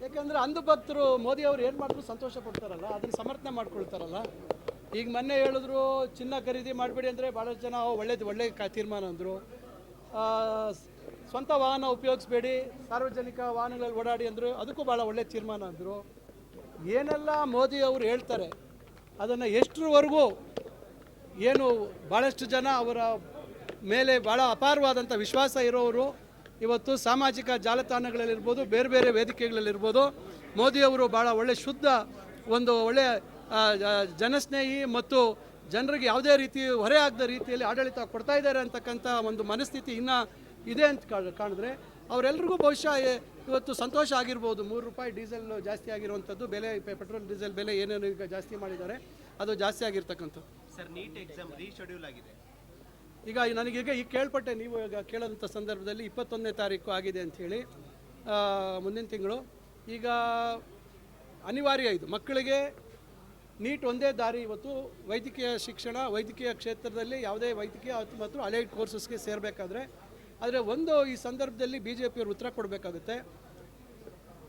ಯಾಕೆಂದರೆ ಅಂಧಭಕ್ತರು ಮೋದಿ ಅವರು ಏನು ಮಾಡಿದ್ರು ಸಂತೋಷ ಪಡ್ತಾರಲ್ಲ, ಅದನ್ನು ಸಮರ್ಥನೆ ಮಾಡ್ಕೊಳ್ತಾರಲ್ಲ. ಈಗ ಮೊನ್ನೆ ಹೇಳಿದ್ರು ಚಿನ್ನ ಖರೀದಿ ಮಾಡಬೇಡಿ ಅಂದರೆ ಭಾಳಷ್ಟು ಜನ ಒಳ್ಳೆ ತೀರ್ಮಾನ ಅಂದರು. ಸ್ವಂತ ವಾಹನ ಉಪಯೋಗಿಸ್ಬೇಡಿ, ಸಾರ್ವಜನಿಕ ವಾಹನಗಳಲ್ಲಿ ಓಡಾಡಿ ಅಂದರು, ಅದಕ್ಕೂ ಭಾಳ ಒಳ್ಳೆ ತೀರ್ಮಾನ ಅಂದರು. ಏನೆಲ್ಲ ಮೋದಿ ಅವರು ಹೇಳ್ತಾರೆ ಅದನ್ನು ಎಷ್ಟರವರೆಗೂ ಏನು ಭಾಳಷ್ಟು ಜನ ಅವರ ಮೇಲೆ ಭಾಳ ಅಪಾರವಾದಂಥ ವಿಶ್ವಾಸ ಇರೋರು ಇವತ್ತು ಸಾಮಾಜಿಕ ಜಾಲತಾಣಗಳಲ್ಲಿರ್ಬೋದು, ಬೇರೆ ಬೇರೆ ವೇದಿಕೆಗಳಲ್ಲಿರ್ಬೋದು, ಮೋದಿಯವರು ಭಾಳ ಒಳ್ಳೆ ಶುದ್ಧ ಒಂದು ಒಳ್ಳೆಯ ಜನಸ್ನೇಹಿ ಮತ್ತು ಜನರಿಗೆ ಯಾವುದೇ ರೀತಿ ಹೊರೆ ಆಗದ ರೀತಿಯಲ್ಲಿ ಆಡಳಿತ ಕೊಡ್ತಾ ಇದ್ದಾರೆ ಅಂತಕ್ಕಂಥ ಒಂದು ಮನಸ್ಥಿತಿ ಇನ್ನೂ ಇದೆ ಅಂತ ಕಾಣಿದ್ರೆ ಅವರೆಲ್ಲರಿಗೂ ಬಹುಶಃ ಇವತ್ತು ಸಂತೋಷ ಆಗಿರ್ಬೋದು. ₹3 ಡೀಸೆಲ್ ಜಾಸ್ತಿ ಆಗಿರುವಂಥದ್ದು, ಬೆಲೆ ಪೆಟ್ರೋಲ್ ಡೀಸೆಲ್ ಬೆಲೆ ಏನೇನು ಈಗ ಜಾಸ್ತಿ ಮಾಡಿದ್ದಾರೆ ಅದು ಜಾಸ್ತಿ ಆಗಿರ್ತಕ್ಕಂಥದ್ದು. ಸರ್, ನೀಟ್ ಎಕ್ಸಾಮ್ ರೀಶೆಡ್ಯೂಲ್ ಆಗಿದೆ. ಈಗ ನನಗೀಗ ಈಗ ಕೇಳ್ಪಟ್ಟೆ, ನೀವು ಈಗ ಕೇಳೋಂಥ ಸಂದರ್ಭದಲ್ಲಿ 21ನೇ ತಾರೀಕು ಆಗಿದೆ ಅಂಥೇಳಿ, ಮುಂದಿನ ತಿಂಗಳು. ಈಗ ಅನಿವಾರ್ಯ ಇದು ಮಕ್ಕಳಿಗೆ ನೀಟ್ ಒಂದೇ ದಾರಿ. ಇವತ್ತು ವೈದ್ಯಕೀಯ ಶಿಕ್ಷಣ, ವೈದ್ಯಕೀಯ ಕ್ಷೇತ್ರದಲ್ಲಿ ಯಾವುದೇ ವೈದ್ಯಕೀಯ ಮತ್ತು ಅಲೈಡ್ ಕೋರ್ಸಸ್ಗೆ ಸೇರಬೇಕಾದ್ರೆ, ಆದರೆ ಒಂದು ಈ ಸಂದರ್ಭದಲ್ಲಿ BJPಯವರು ಉತ್ತರ ಕೊಡಬೇಕಾಗುತ್ತೆ.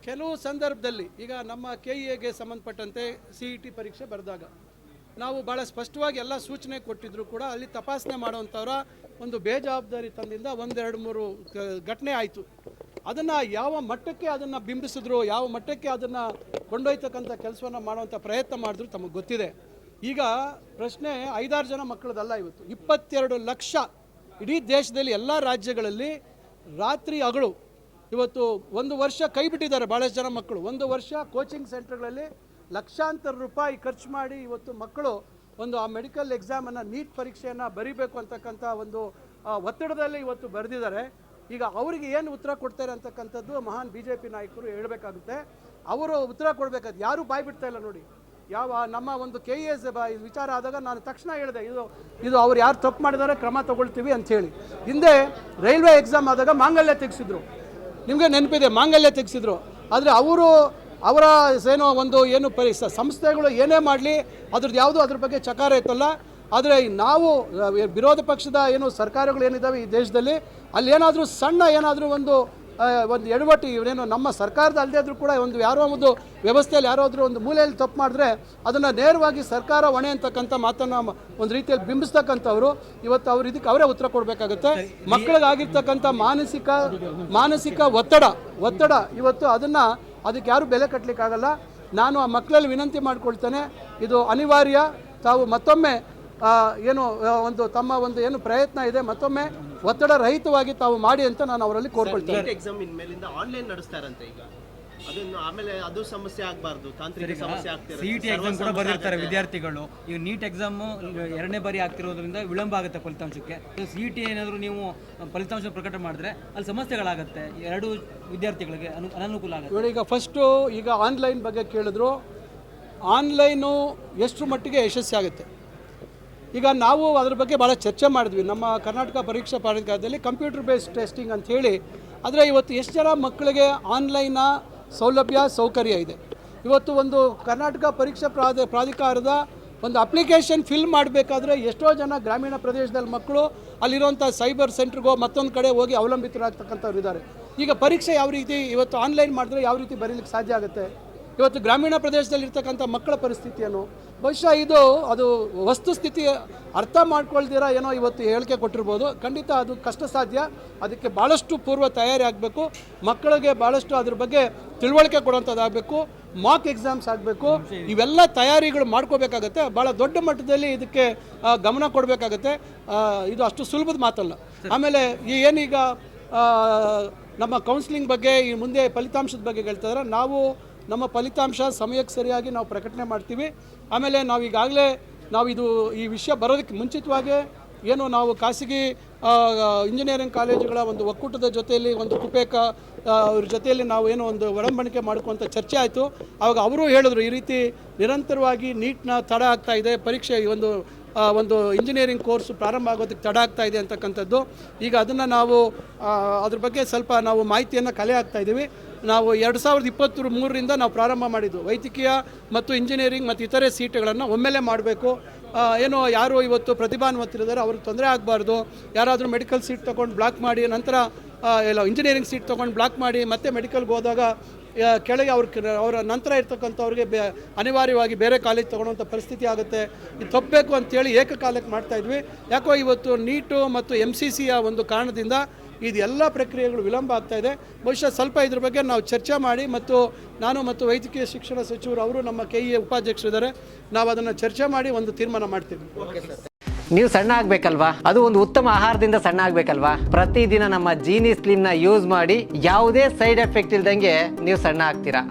ಕೆಲವು ಸಂದರ್ಭದಲ್ಲಿ ಈಗ ನಮ್ಮ KEAಗೆ ಸಂಬಂಧಪಟ್ಟಂತೆ CET ಪರೀಕ್ಷೆ ಬರೆದಾಗ ನಾವು ಭಾಳ ಸ್ಪಷ್ಟವಾಗಿ ಎಲ್ಲ ಸೂಚನೆ ಕೊಟ್ಟಿದ್ರು ಕೂಡ ಅಲ್ಲಿ ತಪಾಸಣೆ ಮಾಡುವಂಥವ್ರ ಒಂದು ಬೇಜವಾಬ್ದಾರಿ ತಂದಿಂದ 1-2-3 ಘಟನೆ ಆಯಿತು. ಅದನ್ನು ಯಾವ ಮಟ್ಟಕ್ಕೆ ಅದನ್ನು ಬಿಂಬಿಸಿದ್ರು, ಯಾವ ಮಟ್ಟಕ್ಕೆ ಅದನ್ನು ಕೊಂಡೊಯ್ತಕ್ಕಂಥ ಕೆಲಸವನ್ನು ಮಾಡುವಂಥ ಪ್ರಯತ್ನ ಮಾಡಿದ್ರು ತಮಗೆ ಗೊತ್ತಿದೆ. ಈಗ ಪ್ರಶ್ನೆ 5-6 ಜನ ಮಕ್ಕಳದಲ್ಲ, ಇವತ್ತು 22 ಲಕ್ಷ ಇಡೀ ದೇಶದಲ್ಲಿ ಎಲ್ಲ ರಾಜ್ಯಗಳಲ್ಲಿ ರಾತ್ರಿ ಹಗಲು ಇವತ್ತು 1 ವರ್ಷ ಕೈ ಬಿಟ್ಟಿದ್ದಾರೆ ಭಾಳಷ್ಟು ಜನ ಮಕ್ಕಳು. 1 ವರ್ಷ ಕೋಚಿಂಗ್ ಸೆಂಟರ್ಗಳಲ್ಲಿ ಲಕ್ಷಾಂತರ ರೂಪಾಯಿ ಖರ್ಚು ಮಾಡಿ ಇವತ್ತು ಮಕ್ಕಳು ಒಂದು ಆ ಮೆಡಿಕಲ್ ಎಕ್ಸಾಮನ್ನು, ನೀಟ್ ಪರೀಕ್ಷೆಯನ್ನು ಬರೀಬೇಕು ಅಂತಕ್ಕಂಥ ಒಂದು ಒತ್ತಡದಲ್ಲಿ ಇವತ್ತು ಬರೆದಿದ್ದಾರೆ. ಈಗ ಅವರಿಗೆ ಏನು ಉತ್ತರ ಕೊಡ್ತಾರೆ ಅಂತಕ್ಕಂಥದ್ದು ಮಹಾನ್ BJP ನಾಯಕರು ಹೇಳಬೇಕಾಗುತ್ತೆ. ಅವರು ಉತ್ತರ ಕೊಡಬೇಕಾದ ಯಾರೂ ಬಾಯಿ ಬಿಡ್ತಾ ಇಲ್ಲ ನೋಡಿ. ಯಾವ ನಮ್ಮ ಒಂದು KES ವಿಚಾರ ಆದಾಗ ನಾನು ತಕ್ಷಣ ಹೇಳಿದೆ, ಇದು ಅವ್ರು ಯಾರು ತಪ್ಪು ಮಾಡಿದ್ದಾರೆ ಕ್ರಮ ತಗೊಳ್ತೀವಿ ಅಂಥೇಳಿ. ಹಿಂದೆ ರೈಲ್ವೆ ಎಕ್ಸಾಮ್ ಆದಾಗ ಮಾಂಗಲ್ಯ ತೆಗೆಸಿದ್ರು, ನಿಮಗೆ ನೆನಪಿದೆ, ಮಾಂಗಲ್ಯ ತೆಗೆಸಿದ್ರು. ಆದರೆ ಅವರ ಏನು ಸಂಸ್ಥೆಗಳು ಏನೇ ಮಾಡಲಿ ಅದ್ರದ್ದು ಯಾವುದು ಅದ್ರ ಬಗ್ಗೆ ಚಕಾರ ಇತ್ತಲ್ಲ. ಆದರೆ ನಾವು ವಿರೋಧ ಪಕ್ಷದ ಸರ್ಕಾರಗಳು ಏನಿದ್ದಾವೆ ಈ ದೇಶದಲ್ಲಿ, ಅಲ್ಲಿ ಏನಾದರೂ ಸಣ್ಣ ಏನಾದರೂ ಒಂದು ಎಡವಟ್ಟು ಇವನೇನು ನಮ್ಮ ಸರ್ಕಾರದ ಅಲ್ಲದೇ ಇದ್ರೂ ಕೂಡ ಯಾರೋ ಒಂದು ವ್ಯವಸ್ಥೆಯಲ್ಲಿ ಯಾರಾದರೂ ಒಂದು ಮೂಲೆಯಲ್ಲಿ ತಪ್ಪು ಮಾಡಿದ್ರೆ ಅದನ್ನು ನೇರವಾಗಿ ಸರ್ಕಾರ ಹೊಣೆ ಅಂತಕ್ಕಂಥ ಮಾತನ್ನು ಒಂದು ರೀತಿಯಲ್ಲಿ ಬಿಂಬಿಸ್ತಕ್ಕಂಥವ್ರು ಇವತ್ತು ಅವ್ರು ಇದಕ್ಕೆ ಅವರೇ ಉತ್ತರ ಕೊಡಬೇಕಾಗುತ್ತೆ. ಮಕ್ಕಳಿಗಾಗಿರ್ತಕ್ಕಂಥ ಮಾನಸಿಕ ಒತ್ತಡ ಇವತ್ತು ಅದಕ್ಕೆ ಯಾರೂ ಬೆಲೆ ಕಟ್ಟಲಿಕ್ಕಾಗಲ್ಲ. ನಾನು ಆ ಮಕ್ಕಳಲ್ಲಿ ವಿನಂತಿ ಮಾಡ್ಕೊಳ್ತೇನೆ, ಇದು ಅನಿವಾರ್ಯ. ತಾವು ಮತ್ತೊಮ್ಮೆ ತಮ್ಮ ಏನು ಪ್ರಯತ್ನ ಇದೆ ಮತ್ತೊಮ್ಮೆ ಒತ್ತಡ ರಹಿತವಾಗಿ ತಾವು ಮಾಡಿ ಅಂತ ನಾನು ಅವರಲ್ಲಿ ಕೋರ್ಕೊಳ್ತೇನೆ. Exam ಇನ್ಮೇಲಿಂದ online ನಡೆಸ್ತಾರಂತೆ. ಈಗ ಅದನ್ನು ಆಮೇಲೆ ಅದು ಸಮಸ್ಯೆ ಆಗಬಾರ್ದು, ತಾಂತ್ರಿಕ ಸಮಸ್ಯೆ ಆಗ್ತಿದೆ. CET ಎಕ್ಸಾಮ್ ಕೂಡ ಬರೆದಿರ್ತಾರೆ ವಿದ್ಯಾರ್ಥಿಗಳು. ಈಗ ನೀಟ್ ಎಕ್ಸಾಮು 2ನೇ ಬಾರಿ ಆಗ್ತಿರೋದ್ರಿಂದ ವಿಳಂಬ ಆಗುತ್ತೆ ಫಲಿತಾಂಶಕ್ಕೆ. CET ಏನಾದರೂ ನೀವು ಫಲಿತಾಂಶ ಪ್ರಕಟ ಮಾಡಿದ್ರೆ ಅಲ್ಲಿ ಸಮಸ್ಯೆಗಳಾಗುತ್ತೆ, 2 ವಿದ್ಯಾರ್ಥಿಗಳಿಗೆ ಅನನುಕೂಲ ಆಗುತ್ತೆ. ಈಗ ಫಸ್ಟು ಈಗ ಆನ್ಲೈನ್ ಬಗ್ಗೆ ಕೇಳಿದ್ರು, ಆನ್ಲೈನು ಎಷ್ಟು ಮಟ್ಟಿಗೆ ಯಶಸ್ವಿ ಆಗುತ್ತೆ. ಈಗ ನಾವು ಅದ್ರ ಬಗ್ಗೆ ಭಾಳ ಚರ್ಚೆ ಮಾಡಿದ್ವಿ ನಮ್ಮ ಕರ್ನಾಟಕ ಪರೀಕ್ಷಾ ಪ್ರಾಧಿಕಾರದಲ್ಲಿ, ಕಂಪ್ಯೂಟರ್ ಬೇಸ್ಡ್ ಟೆಸ್ಟಿಂಗ್ ಅಂಥೇಳಿ. ಆದರೆ ಇವತ್ತು ಎಷ್ಟು ಜನ ಮಕ್ಕಳಿಗೆ ಆನ್ಲೈನ ಸೌಕರ್ಯ ಇದೆ. ಇವತ್ತು ಒಂದು ಕರ್ನಾಟಕ ಪರೀಕ್ಷಾ ಪ್ರಾಧಿಕಾರದ ಒಂದು ಅಪ್ಲಿಕೇಶನ್ ಫಿಲ್ ಮಾಡಬೇಕಾದ್ರೆ ಎಷ್ಟೋ ಜನ ಗ್ರಾಮೀಣ ಪ್ರದೇಶದಲ್ಲಿ ಮಕ್ಕಳು ಅಲ್ಲಿರುವಂಥ ಸೈಬರ್ ಸೆಂಟ್ರಿಗೋ ಮತ್ತೊಂದು ಕಡೆ ಹೋಗಿ ಅವಲಂಬಿತರಾಗ್ತಕ್ಕಂಥವ್ರು ಇದ್ದಾರೆ. ಈಗ ಪರೀಕ್ಷೆ ಯಾವ ರೀತಿ ಇವತ್ತು ಆನ್ಲೈನ್ ಮಾಡಿದ್ರೆ ಯಾವ ರೀತಿ ಬರೀಲಿಕ್ಕೆ ಸಾಧ್ಯ ಆಗುತ್ತೆ. ಇವತ್ತು ಗ್ರಾಮೀಣ ಪ್ರದೇಶದಲ್ಲಿ ಇರ್ತಕ್ಕಂಥ ಮಕ್ಕಳ ಪರಿಸ್ಥಿತಿಯನ್ನು ಬಹುಶಃ ಅದು ವಸ್ತುಸ್ಥಿತಿ ಅರ್ಥ ಮಾಡ್ಕೊಳ್ದಿರ ಇವತ್ತು ಹೇಳಿಕೆ ಕೊಟ್ಟಿರ್ಬೋದು. ಖಂಡಿತ ಅದು ಕಷ್ಟ ಸಾಧ್ಯ. ಅದಕ್ಕೆ ಭಾಳಷ್ಟು ಪೂರ್ವ ತಯಾರಿ ಆಗಬೇಕು. ಮಕ್ಕಳಿಗೆ ಭಾಳಷ್ಟು ಅದ್ರ ಬಗ್ಗೆ ತಿಳುವಳಿಕೆ ಕೊಡುವಂಥದ್ದಾಗಬೇಕು. ಮಾಕ್ ಎಕ್ಸಾಮ್ಸ್ ಆಗಬೇಕು. ಇವೆಲ್ಲ ತಯಾರಿಗಳು ಮಾಡ್ಕೋಬೇಕಾಗತ್ತೆ. ಭಾಳ ದೊಡ್ಡ ಮಟ್ಟದಲ್ಲಿ ಇದಕ್ಕೆ ಗಮನ ಕೊಡಬೇಕಾಗತ್ತೆ. ಇದು ಅಷ್ಟು ಸುಲಭದ ಮಾತಲ್ಲ. ಆಮೇಲೆ ಏನೀಗ ನಮ್ಮ ಕೌನ್ಸಿಲಿಂಗ್ ಬಗ್ಗೆ ಈ ಮುಂದೆ ಫಲಿತಾಂಶದ ಬಗ್ಗೆ ಹೇಳ್ತಿದ್ದಾರೆ. ನಮ್ಮ ಫಲಿತಾಂಶ ಸಮಯಕ್ಕೆ ಸರಿಯಾಗಿ ನಾವು ಪ್ರಕಟಣೆ ಮಾಡ್ತೀವಿ. ಆಮೇಲೆ ಈ ವಿಷಯ ಬರೋದಕ್ಕೆ ಮುಂಚಿತವಾಗಿ ನಾವು ಖಾಸಗಿ ಇಂಜಿನಿಯರಿಂಗ್ ಕಾಲೇಜುಗಳ ಒಂದು ಒಕ್ಕೂಟದ ಜೊತೆಯಲ್ಲಿ ಒಂದು ಕುಪೇಕ ಅವ್ರ ಜೊತೆಯಲ್ಲಿ ನಾವು ಒಂದು ಒಡಂಬಡಿಕೆ ಮಾಡ್ಕೊಂತ ಚರ್ಚೆ ಆಯಿತು. ಆವಾಗ ಅವರು ಹೇಳಿದ್ರು, ಈ ರೀತಿ ನಿರಂತರವಾಗಿ ನೀಟ್ನ ತಡ ಆಗ್ತಾ ಇದೆ, ಪರೀಕ್ಷೆ ಒಂದು ಇಂಜಿನಿಯರಿಂಗ್ ಕೋರ್ಸ್ ಪ್ರಾರಂಭ ಆಗೋದಕ್ಕೆ ತಡ ಆಗ್ತಾ ಇದೆ ಅಂತಕ್ಕಂಥದ್ದು. ಈಗ ಅದನ್ನು ನಾವು ಅದ್ರ ಬಗ್ಗೆ ಸ್ವಲ್ಪ ನಾವು ಮಾಹಿತಿಯನ್ನು ಕಲೆ ಹಾಕ್ತಾ ಇದ್ದೀವಿ. ನಾವು 2023ರಿಂದ ನಾವು ಪ್ರಾರಂಭ ಮಾಡಿದ್ದು ವೈದ್ಯಕೀಯ ಮತ್ತು ಇಂಜಿನಿಯರಿಂಗ್ ಮತ್ತು ಇತರೆ ಸೀಟ್ಗಳನ್ನು ಒಮ್ಮೆಲೆ ಮಾಡಬೇಕು. ಯಾರು ಇವತ್ತು ಪ್ರತಿಭಾನ್ವಿತರಿದ್ದಾರೆ ಅವ್ರಿಗೆ ತೊಂದರೆ ಆಗಬಾರ್ದು. ಯಾರಾದರೂ ಮೆಡಿಕಲ್ ಸೀಟ್ ತೊಗೊಂಡು ಬ್ಲಾಕ್ ಮಾಡಿ ನಂತರ ಎಲ್ಲ ಇಂಜಿನಿಯರಿಂಗ್ ಸೀಟ್ ತೊಗೊಂಡು ಬ್ಲಾಕ್ ಮಾಡಿ ಮತ್ತೆ ಮೆಡಿಕಲ್ಗೆ ಹೋದಾಗ ಕೆಳಗೆ ಅವರ ನಂತರ ಇರ್ತಕ್ಕಂಥವ್ರಿಗೆ ಅನಿವಾರ್ಯವಾಗಿ ಬೇರೆ ಕಾಲೇಜ್ ತೊಗೊಳ್ಳೋಂಥ ಪರಿಸ್ಥಿತಿ ಆಗುತ್ತೆ. ಇದು ತಪ್ಪಬೇಕು ಅಂತೇಳಿ ಏಕಕಾಲಕ್ಕೆ ಮಾಡ್ತಾಯಿದ್ವಿ. ಯಾಕೋ ಇವತ್ತು ನೀಟು ಮತ್ತು MCCಯ ಒಂದು ಕಾರಣದಿಂದ ಇದೆಲ್ಲ ಪ್ರಕ್ರಿಯೆಗಳು ವಿಳಂಬ ಆಗ್ತಾಯಿದೆ. ಬಹುಶಃ ಸ್ವಲ್ಪ ಇದ್ರ ಬಗ್ಗೆ ನಾವು ಚರ್ಚೆ ಮಾಡಿ ಮತ್ತು ನಾನು ಮತ್ತು ವೈದ್ಯಕೀಯ ಶಿಕ್ಷಣ ಸಚಿವರು ಅವರು ನಮ್ಮ KEA ಉಪಾಧ್ಯಕ್ಷರಿದ್ದಾರೆ, ನಾವು ಅದನ್ನು ಚರ್ಚೆ ಮಾಡಿ ಒಂದು ತೀರ್ಮಾನ ಮಾಡ್ತೀವಿ. ನೀವು ಸಣ್ಣ ಆಗಬೇಕಲ್ವಾ? ಅದು ಒಂದು ಉತ್ತಮ ಆಹಾರದಿಂದ ಸಣ್ಣ ಆಗಬೇಕಲ್ವಾ? ಪ್ರತಿದಿನ ನಮ್ಮ ಜೀನಿ ಸ್ಲಿಮ್ನ ಯೂಸ್ ಮಾಡಿ ಯಾವುದೇ ಸೈಡ್ ಎಫೆಕ್ಟ್ ಇಲ್ದಂಗೆ ನೀವು ಸಣ್ಣ ಆಗ್ತೀರಾ.